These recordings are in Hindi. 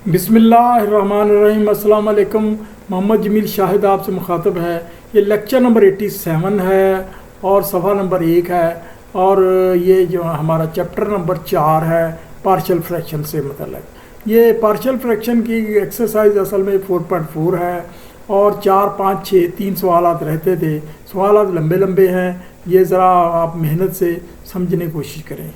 बिस्मिल्लाहिर्रहमानिर्रहीम। अस्सलाम वालेकुम। मोहम्मद जमील शाहिद आपसे मुखातब है। ये लेक्चर नंबर 87 है और सफ़ा नंबर 1 है और ये जो हमारा चैप्टर नंबर 4 है पार्शियल फ्रैक्शन से मतलब। ये पार्शियल फ्रैक्शन की एक्सरसाइज असल में 4.4 है और 4, 5, 6 3 सवालात रहते थे। सवालात लंबे लंबे हैं, ये ज़रा आप मेहनत से समझने की कोशिश करें।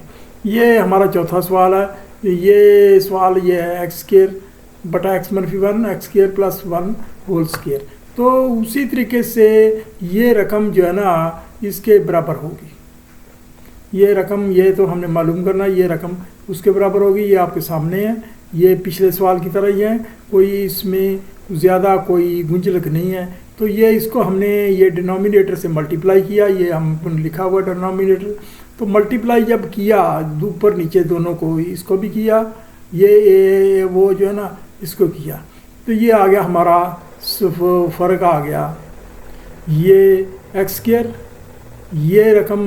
ये हमारा चौथा सवाल है। ये सवाल ये है एक्स स्क्वायर बटा x -1 x square plus 1 whole square. तो उसी तरीके से ये रकम जो है ना इसके बराबर होगी। ये रकम ये तो हमने मालूम करना, ये रकम उसके बराबर होगी। ये आपके सामने है, ये पिछले सवाल की तरह ही है, कोई इसमें ज़्यादा कोई गुंजलक नहीं है। तो ये इसको हमने ये डिनोमिनेटर से मल्टीप्लाई किया, ये हम लिखा हुआ डिनोमिनेटर। तो मल्टीप्लाई जब किया ऊपर नीचे दोनों को, इसको भी किया, ये वो जो है ना इसको किया, तो ये आ गया हमारा फ़र्क आ गया। ये एक्स स्क्वायर, ये रकम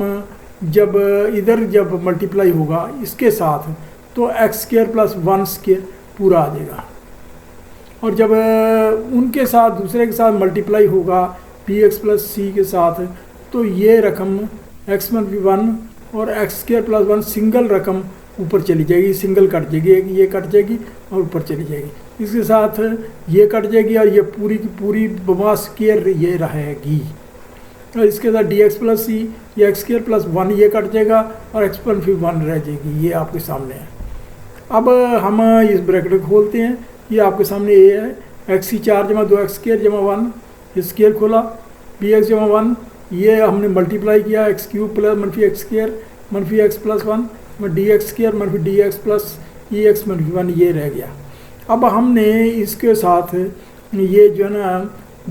जब इधर जब मल्टीप्लाई होगा इसके साथ तो एक्स स्क्वायर प्लस 1 स्क्वायर पूरा आ जाएगा। और जब उनके साथ दूसरे के साथ मल्टीप्लाई होगा पी एक्स प्लस सी के साथ, तो ये रकम एक्स -1 और एक्स स्क्वायर प्लस 1 सिंगल रकम ऊपर चली जाएगी, सिंगल कट जाएगी, ये कट जाएगी और ऊपर चली जाएगी। इसके साथ ये कट जाएगी और ये पूरी की पूरी बमा स्क्वायर ये रहेगी। और इसके साथ डी एक्स प्लस सी, ये एक्स स्क्वायर प्लस 1 ये कट जाएगा और एक्स पर फिर 1 रह जाएगी। ये आपके सामने है। अब हम इस ब्रैकेट को खोलते हैं। ये आपके सामने ये है एक्स की 4 जमा 2 एक्स स्क्वायर जमा 1, ये स्क्वायर खोला, बी एक्स जमा 1, ये हमने मल्टीप्लाई किया एक्स क्यूब प्लस मनफी एक्स स्क्वायर मनफी x plus 1 D x square मनफी डी एक्स प्लस ई एक्स मनफी 1 ये रह गया। अब हमने इसके साथ ये जो है ना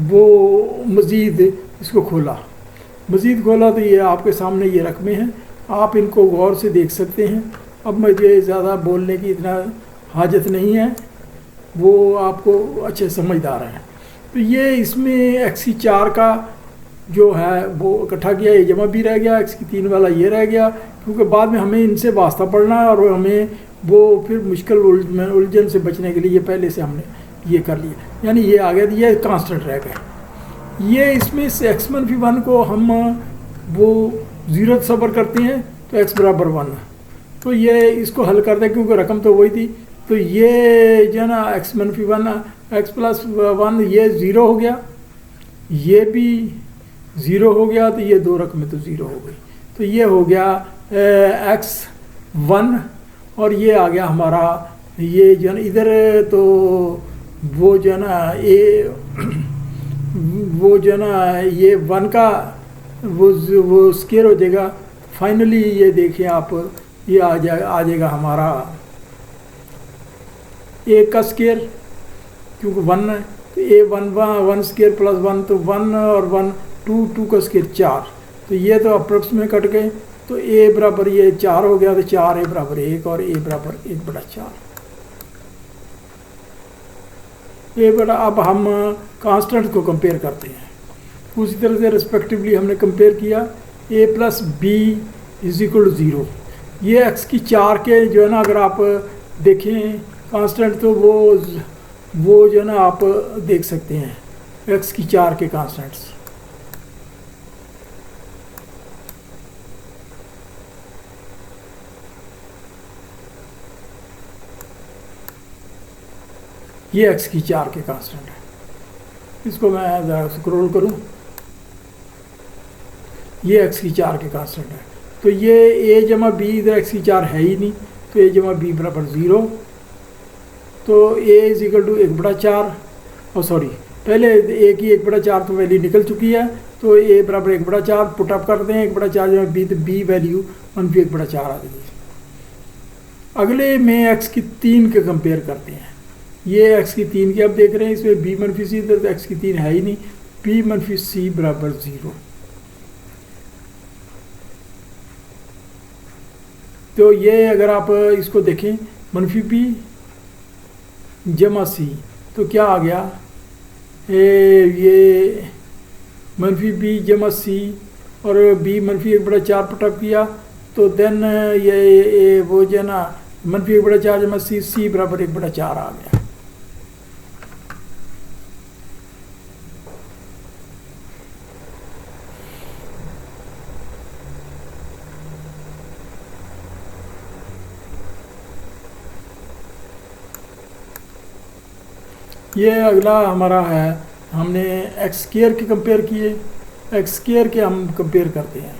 वो मज़ीद इसको खोला, तो ये आपके सामने ये रकमें हैं, आप इनको गौर से देख सकते हैं। अब मुझे ज़्यादा बोलने की इतना हाजत नहीं है, वो आपको अच्छे समझदार हैं। तो ये इसमें एक्स की 4 का जो है वो इकट्ठा किया, ये जमा भी रह गया, एक्स की 3 वाला ये रह गया, क्योंकि बाद में हमें इनसे वास्ता पड़ना है और हमें वो फिर मुश्किल उलझन से बचने के लिए ये पहले से हमने ये कर लिया, यानी ये आ गया, ये कांस्टेंट रह गए। ये इसमें से एक्स -1 को हम वो 0 तस्वर करते हैं तो एक्स बराबर 1, तो ये इसको हल करते हैं क्योंकि रकम तो वही थी। तो ये जो है ना एक्स -1 एक्स प्लस 1 ये 0 हो गया, ये भी 0 हो गया, तो ये दो रकमें तो 0 हो गई। तो ये हो गया x1 और ये आ गया हमारा ये जो है ना इधर, तो वो जो है ना वो जो है ना ये 1 का वो स्क्वायर हो जाएगा। फाइनली ये देखें आप, ये आ जाएगा हमारा 1 का स्क्वायर, क्योंकि 1 है तो ए 1 स्क्वायर प्लस 1, तो 1 और 1 2 का स्क्वायर 4, तो ये तो अप्रोक्स में कट गए, तो ए बराबर ये 4 हो गया, तो 4 ए बराबर 1 और ए बराबर 1/4 ए बड़ा। अब हम कांस्टेंट को कंपेयर करते हैं, उसी तरह से रिस्पेक्टिवली हमने कंपेयर किया। A plus B is equal to 0। ये एक्स की 4 के जो है ना अगर आप देखें कांस्टेंट, तो वो जो है ना आप देख सकते हैं एक्स की 4 के कांस्टेंट्स। ये एक्स की 4 के कांस्टेंट है। इसको मैं ज़रा स्क्रॉल करूं, ये एक्स की 4 के कांस्टेंट है। तो ये ए जमा बी, इधर एक्स की 4 है ही नहीं, तो ए जमा बी बराबर 0, तो ए इज इक्वल टू 1/4, और सॉरी पहले ए की 1/4 तो वैल्यू निकल चुकी है, तो ए बराबर 1/4 पुटअप करते हैं, 1/4 जमा बी, तो बी वैल्यू 1/4 आ गई। अगले में एक्स की 3 के कंपेयर करते हैं। ये एक्स की 3 की अब देख रहे हैं, इसमें बी मनफी सी, तो एक्स की 3 है ही नहीं, बी मनफी सी बराबर 0। तो ये अगर आप इसको देखें मनफी बी जमा सी, तो क्या आ गया, ये मनफी बी जमा सी और बी मनफी 1/4 पुटअप किया, तो देन ये वो जो है ना मनफी 1/4 जमा सी, सी बराबर 1/4 आ गया। ये अगला हमारा है, हमने एक्स स्क्वायर के कंपेयर किए, एक्स स्क्वायर के हम कंपेयर करते हैं,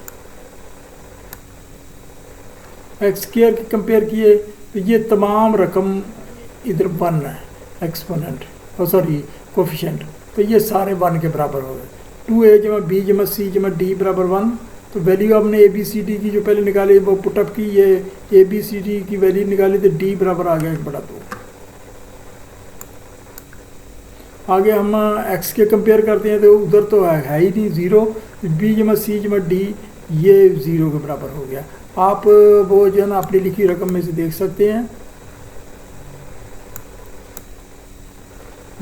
एक्स स्क्वायर के कंपेयर किए तो ये तमाम रकम इधर 1 है, एक्सपोनेंट और सॉरी कोफिशेंट, तो ये सारे 1 के बराबर हो गए। 2a जमा b जमा c जमा d बराबर 1, तो वैल्यू हमने ए बी सी डी की जो पहले निकाली वो पुटअप की, ये ए बी सी डी की वैल्यू निकाली तो d बराबर आ गया 1/2। आगे हम x के कंपेयर करते हैं तो उधर तो है ही नहीं 0, b जमा c जमा d ये 0 के बराबर हो गया। आप वो जो है ना अपनी लिखी रकम में से देख सकते हैं,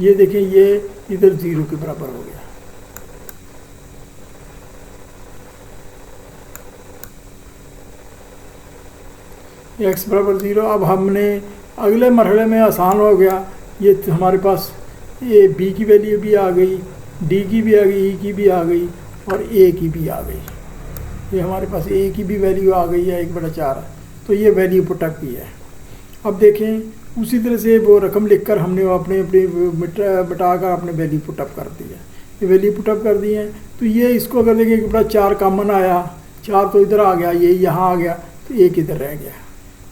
ये देखें ये इधर 0 के बराबर हो गया। x बराबर 0। अब हमने अगले मरहले में आसान हो गया, ये हमारे पास ए बी की वैल्यू भी आ गई, डी की भी आ गई, ई की भी आ गई और ए की भी आ गई। ये हमारे पास ए की भी वैल्यू आ गई है 1/4, तो ये वैल्यू पुटअप की है। अब देखें उसी तरह से वो रकम लिखकर हमने अपने अपने बटा कर अपने वैल्यू पुटअप कर दी है, ये वैल्यू पुटअप कर दी है। तो ये इसको अगर देखें 1/4 कॉमन आया, 4 तो इधर आ गया, ये यहाँ आ गया, तो 1 इधर रह गया।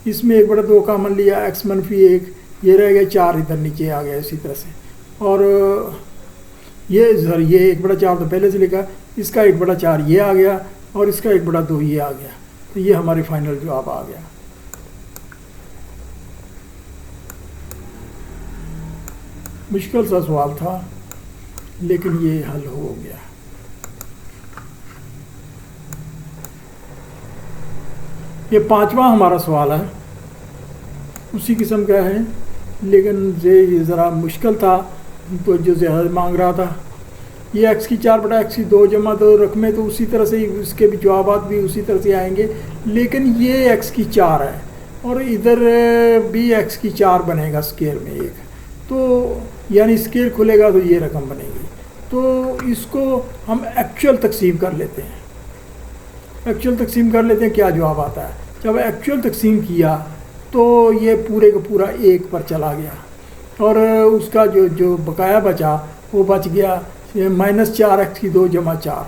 इसमें 1/2 कॉमन लिया, x - 1 ये रह गया, 4 इधर नीचे आ गया इसी तरह से। और ये 1/4 तो पहले से लिखा, इसका 1/4 ये आ गया और इसका 1/2 ये आ गया, तो ये हमारी फाइनल जवाब आ गया। मुश्किल सा सवाल था लेकिन ये हल हो गया। ये 5वां हमारा सवाल है, उसी किस्म का है लेकिन ये ज़रा मुश्किल था तो जो ज़्यादा मांग रहा था। ये x की 4/x2 जमा 2 रकमें तो उसी तरह से ही उसके भी जवाबात भी उसी तरह से आएंगे, लेकिन ये x की 4 है और इधर भी x की 4 बनेगा स्क्वायर में 1, तो यानी स्क्वायर खुलेगा तो ये रकम बनेगी। तो इसको हम एक्चुअल तकसीम कर लेते हैं, एक्चुअल तकसीम कर लेते हैं, क्या जवाब आता है। जब एक्चुअल तकसीम किया तो ये पूरे का पूरा 1 पर चला गया और उसका जो बकाया बचा वो बच गया -4x2 जमा 4,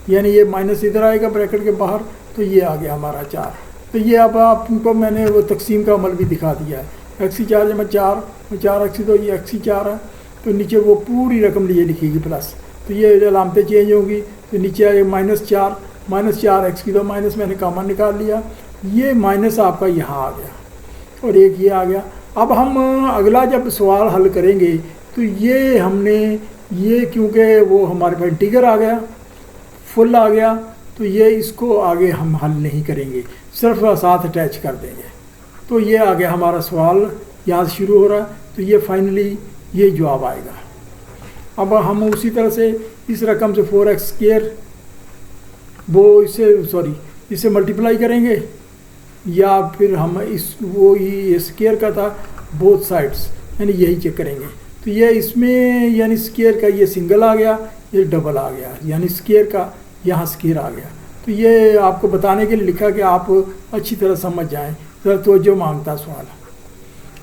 यानी ये माइनस इधर आएगा ब्रैकेट के बाहर, तो ये आ गया हमारा 4। तो ये अब आपको मैंने वो तकसीम का अमल भी दिखा दिया है, x4 जमा 4 4x2, ये x4 है, तो नीचे वो पूरी रकम लिए लिखेगी प्लस, तो ये अलामतें चेंज होंगी, तो नीचे आएगा -4x2 माइनस मैंने कॉमन निकाल लिया, ये माइनस आपका यहाँ आ गया और 1 ये आ गया। अब हम अगला जब सवाल हल करेंगे तो ये हमने ये क्योंकि वो हमारे पास इंटीगर आ गया, फुल आ गया, तो ये इसको आगे हम हल नहीं करेंगे, सिर्फ साथ अटैच कर देंगे। तो ये आ गया हमारा सवाल, यहाँ से शुरू हो रहा है, तो ये फाइनली ये जवाब आएगा। अब हम उसी तरह से इस रकम से 4x2 वो इससे मल्टीप्लाई करेंगे, या फिर हम ये स्क्वायर का था बोथ साइड्स, यानी यही चेक करेंगे। तो ये इसमें यानी स्क्वायर का ये सिंगल आ गया, ये डबल आ गया, यानी स्क्वायर का यहाँ स्क्वायर आ गया। तो ये आपको बताने के लिए लिखा कि आप अच्छी तरह समझ जाएं, ज़रा तवज्जो मांगता सवाल।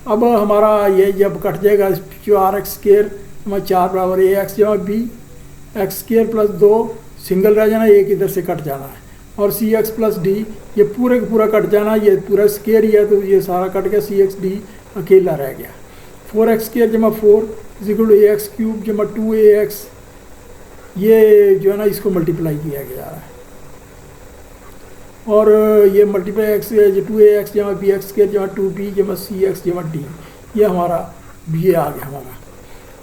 अब हमारा ये जब कट जाएगा 4x2 4 बराबर ax जमा b, x2 + 2 सिंगल रह जाना, 1 इधर से कट जाना है, और cx + d ये पूरे का पूरा कट जाना, ये पूरा स्क्वायर ही है तो ये सारा कट गया, cx d अकेला रह गया। 4x2 जमा 4 = ax³ जमा 2ax, ये जो है ना इसको मल्टीप्लाई किया गया है, और ये मल्टीप्लाई x 2ax जमा bx² जमा 2b जमा cx जमा d, ये हमारा ये आ गया हमारा।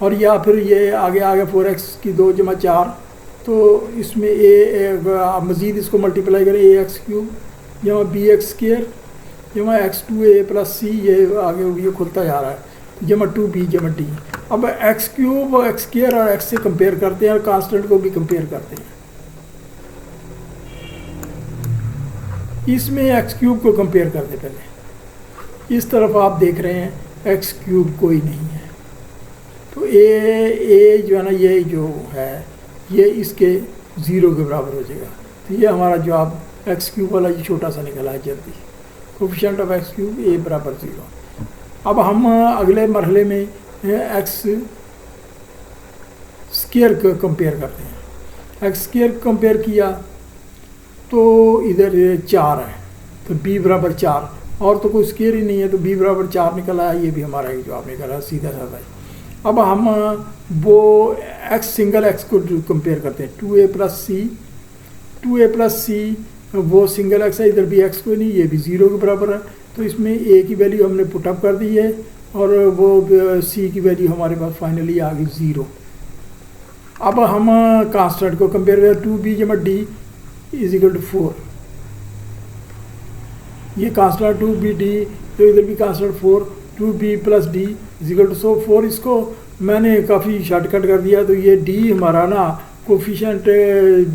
और या फिर ये आगे आ गया 4x2 जमा 4, तो इसमें मज़ीद इसको मल्टीप्लाई करें, ax³ जमा bx² जमा x2a + c, ये आगे ये खुलता जा रहा है, जमा 2b जमा d। अब x³ और x² और x से कंपेयर करते हैं और कांस्टेंट को भी कंपेयर करते हैं। इसमें x³ को कंपेयर करते पहले, इस तरफ आप देख रहे हैं x³ कोई नहीं है, तो a जो है ना ये जो है ये इसके 0 के बराबर हो जाएगा। तो ये हमारा जवाब x³ वाला ये छोटा सा निकला है जल्दी, कोफिशिएंट ऑफ x³ a = 0। अब हम अगले मरहले में x स्क्वायर को कंपेयर करते हैं। एक्स स्क्वायर कंपेयर किया तो इधर 4 है, तो b बराबर 4, और तो कोई स्क्वायर ही नहीं है, तो b बराबर 4 निकला है। ये भी हमारा एक जवाब निकला है, सीधा साधा ही। अब हम वो x सिंगल x को कंपेयर करते हैं। 2a प्लस सी वो सिंगल x है, इधर भी x कोई नहीं, ये भी 0 के बराबर है, तो इसमें a की वैल्यू हमने पुटअप कर दी है, और वो c की वैल्यू हमारे पास फाइनली आ गई 0। अब हम कांस्टेंट को कंपेयर करें, 2b जमा d इज इक्वल टू 4। ये कांस्टेंट 2bd, तो इधर भी constant 4, 2b plus d is equal to 4। इसको मैंने काफ़ी शॉर्टकट कर दिया, तो ये d हमारा ना कोफिशिएंट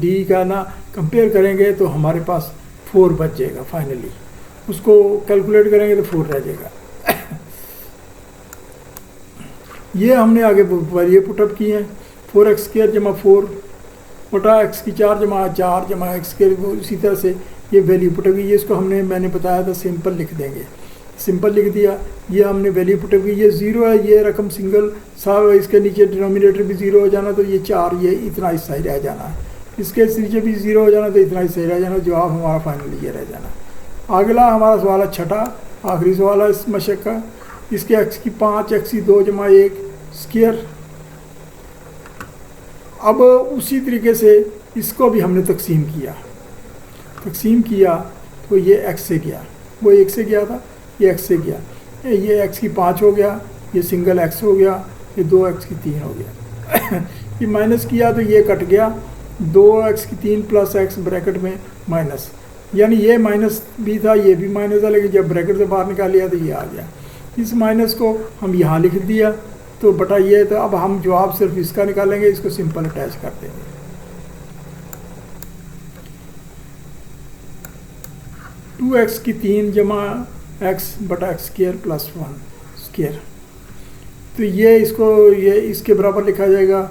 d का ना कंपेयर करेंगे तो हमारे पास 4 बच जाएगा फाइनली। उसको कैलकुलेट करेंगे तो 4 रह जाएगा। ये हमने आगे ये पुटअप किए हैं, 4x स्क्वायर जमा 4 बटा x की 4 जमा x स्क्वायर, इसी तरह से ये वैल्यू पुटअप की। ये इसको मैंने बताया था सिंपल लिख देंगे, सिंपल लिख दिया। ये हमने वैल्यू पुटअप की, ये 0 है, ये रकम सिंगल साहब, इसके नीचे डिनोमिनेटर भी 0 हो जाना, तो ये 4, ये इतना हिस्सा ही रह जाना है। इसके नीचे भी 0 हो जाना, तो इतना हिस्सा ही रह जाना। जवाब हमारा फाइनली ये रह जाना। अगला हमारा सवाल है छठा, आखिरी सवाल है इस मशक का। इसके x की 5, x की 2 जमा 1 स्क्वायर। अब उसी तरीके से इसको भी हमने तकसीम किया, तो ये x से गया, वो 1 से गया था, ये x से गया, ये x की 5 हो गया, ये सिंगल x हो गया, ये 2x की 3 हो गया। ये माइनस किया तो ये कट गया, 2x की 3 प्लस x ब्रैकेट में माइनस, यानी ये माइनस भी था, ये भी माइनस था, लेकिन जब ब्रैकेट से बाहर निकाल लिया तो ये आ गया। इस माइनस को हम यहाँ लिख दिया, तो बटा ये, तो अब हम जवाब सिर्फ इसका निकालेंगे, इसको सिंपल अटैच कर देंगे। टू एक्स की 3 जमा x बटा x स्क्वायर प्लस 1 स्क्वायर, तो ये इसके बराबर लिखा जाएगा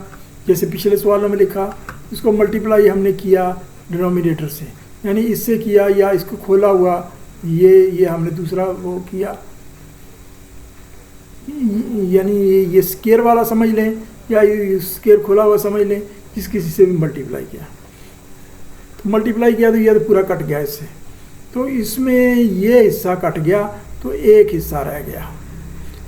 जैसे पिछले सवालों में लिखा। इसको मल्टीप्लाई हमने किया डिनोमिनेटर से, यानी इससे किया, या इसको खोला हुआ, ये हमने दूसरा वो किया, यानी ये स्क्वायर वाला समझ लें या स्क्वायर खोला हुआ समझ लें, किसी से भी मल्टीप्लाई किया, तो मल्टीप्लाई किया तो ये तो पूरा कट गया इससे, तो इसमें ये हिस्सा कट गया, तो एक हिस्सा रह गया,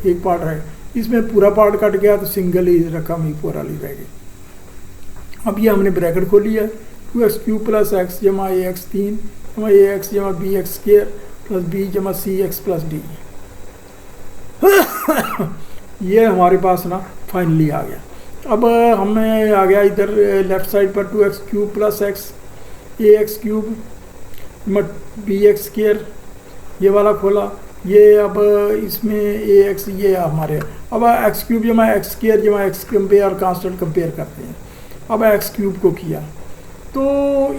एक पार्ट रह गया। इसमें पूरा पार्ट कट गया तो सिंगल ही रकम ही पूरा ली रह गई। अब ये हमने ब्रैकेट खोली है, 2x³ प्लस x जमा ax3 जमा ax जमा bx स्क्वायर प्लस b जमा cx प्लस d। ये हमारे पास ना फाइनली आ गया। अब हमें आ गया इधर लेफ्ट साइड पर 2x³ plus x ax³ bx square, ये वाला खोला, ये अब इसमें ax ये हमारे, अब x³ जमा x स्क्वायर जमा x कंपेयर कांस्टेंट कंपेयर करते हैं। अब x³ को किया तो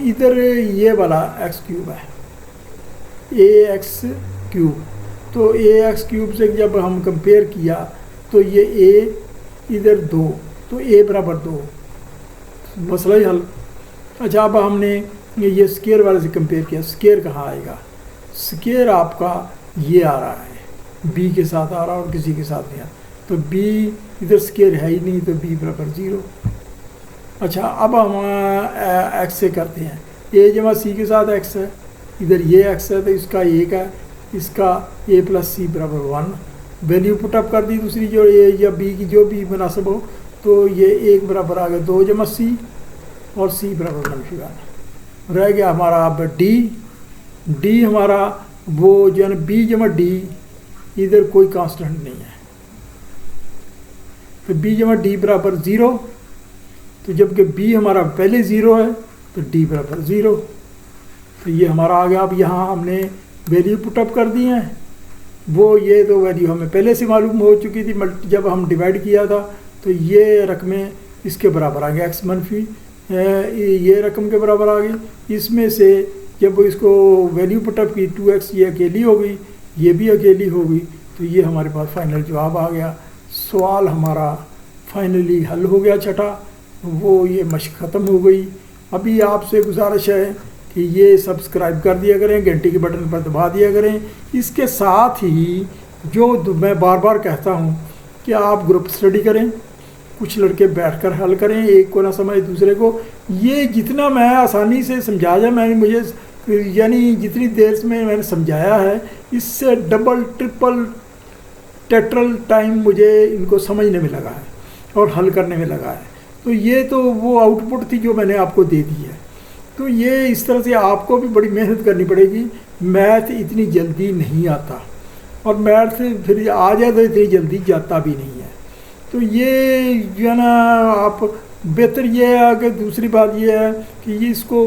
इधर ये वाला x³ है, ax³, तो ax³ से जब हम कंपेयर किया तो ये a इधर 2, तो a बराबर 2, मसला ही हल। अच्छा, अब हमने ये स्क्वायर वाले से कंपेयर किया, स्क्वायर कहाँ आएगा? स्क्वायर आपका ये आ रहा है, b के साथ आ रहा है और किसी के साथ नहीं आ, तो b इधर स्क्वायर है ही नहीं, तो b बराबर 0। अच्छा, अब हम x से करते हैं, a जमा c के साथ x है, इधर ये x है तो इसका 1 है, इसका a प्लस सी बराबर 1, वैल्यू पुटअप कर दी दूसरी जो a या b की जो भी मुनासिब हो, तो ये 1 बराबर आ गया 2 जमा c और c बराबर -1। रह गया हमारा अब d हमारा वो जो है b जमा d, इधर कोई कांस्टेंट नहीं है, तो b जमा d बराबर 0, तो जबकि b हमारा पहले 0 है तो d बराबर 0, तो ये हमारा आ गया। अब यहाँ हमने वैल्यू पुटअप कर दी हैं, वो ये तो वैल्यू हमें पहले से मालूम हो चुकी थी, जब हम डिवाइड किया था तो ये रकमें इसके बराबर आ गई, x मनफी ये रकम के बराबर आ गई। इसमें से जब इसको वैल्यू पुटअप की 2x ये अकेली हो गई, ये भी अकेली हो गई, तो ये हमारे पास फाइनल जवाब आ गया। सवाल हमारा फाइनली हल हो गया छठा, वो ये मशक ख़त्म हो गई। अभी आपसे गुजारिश है कि ये सब्सक्राइब कर दिया करें, घंटी के बटन पर दबा दिया करें। इसके साथ ही जो मैं बार बार कहता हूँ कि आप ग्रुप स्टडी करें, कुछ लड़के बैठकर हल करें, एक को ना समझ दूसरे को। ये जितना मैं आसानी से समझाया, मैंने मुझे यानी जितनी देर में मैंने समझाया है, इससे डबल ट्रिपल टेट्रल टाइम मुझे इनको समझने में लगा है और हल करने में लगा है। तो ये तो वो आउटपुट थी जो मैंने आपको दे दी है। तो ये इस तरह से आपको भी बड़ी मेहनत करनी पड़ेगी। मैथ इतनी जल्दी नहीं आता, और मैथ फिर आ जाए तो इतनी जल्दी जाता भी नहीं है। तो ये जो है ना, आप बेहतर ये है कि दूसरी बात ये है कि ये इसको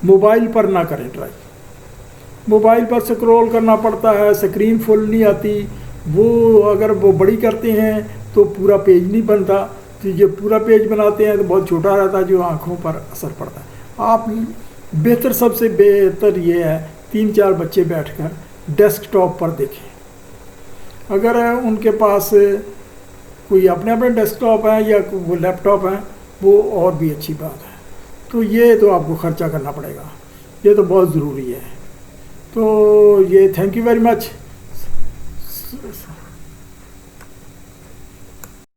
मोबाइल पर ना करें ट्राई। मोबाइल पर स्क्रॉल करना पड़ता है, स्क्रीन फुल नहीं आती, वो अगर वो बड़ी करते हैं तो पूरा पेज नहीं बनता, तो जो पूरा पेज बनाते हैं तो बहुत छोटा रहता है, जो आँखों पर असर पड़ता है। आप बेहतर, सबसे बेहतर ये है 3-4 बच्चे बैठकर डेस्कटॉप पर देखें। अगर उनके पास कोई अपने अपने डेस्कटॉप है या वो लैपटॉप है, वो और भी अच्छी बात है। तो ये तो आपको ख़र्चा करना पड़ेगा, ये तो बहुत ज़रूरी है। तो ये थैंक यू वेरी मच।